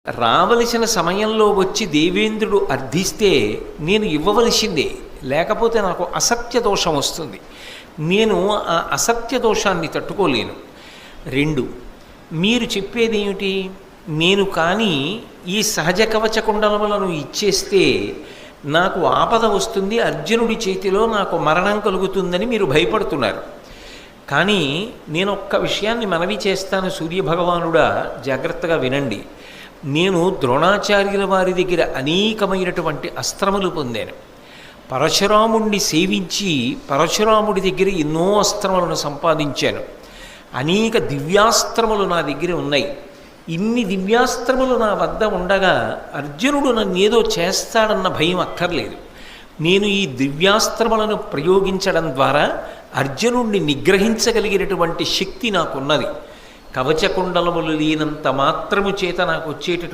రావలసిన సమయంలో వచ్చి దేవేంద్రుడు అర్థిస్తే నేను ఇవ్వవలసిందే, లేకపోతే నాకు అసత్య దోషం వస్తుంది. నేను ఆ అసత్య దోషాన్ని తట్టుకోలేను. 2, మీరు చెప్పేది ఏమిటి? నేను కానీ ఈ సహజ కవచ కుండలములను ఇచ్చేస్తే నాకు ఆపద వస్తుంది, అర్జునుడి చేతిలో నాకు మరణం కలుగుతుందని మీరు భయపడుతున్నారు. కానీ నేను ఒక్క విషయాన్ని మనవి చేస్తాను, సూర్యభగవానుడా జాగ్రత్తగా వినండి. నేను ద్రోణాచార్యుల వారి దగ్గర అనేకమైనటువంటి అస్త్రములు పొందాను. పరశురాముణ్ణి సేవించి పరశురాముడి దగ్గర ఎన్నో అస్త్రములను సంపాదించాను. అనేక దివ్యాస్త్రములు నా దగ్గర ఉన్నాయి. ఇన్ని దివ్యాస్త్రములు నా వద్ద ఉండగా అర్జునుడు నన్ను ఏదో చేస్తాడన్న భయం అక్కర్లేదు. నేను ఈ దివ్యాస్త్రములను ప్రయోగించడం ద్వారా అర్జునుడిని నిగ్రహించగలిగినటువంటి శక్తి నాకున్నది. కవచకుండలములు లేనంత మాత్రము చేత నాకు వచ్చేటటువంటి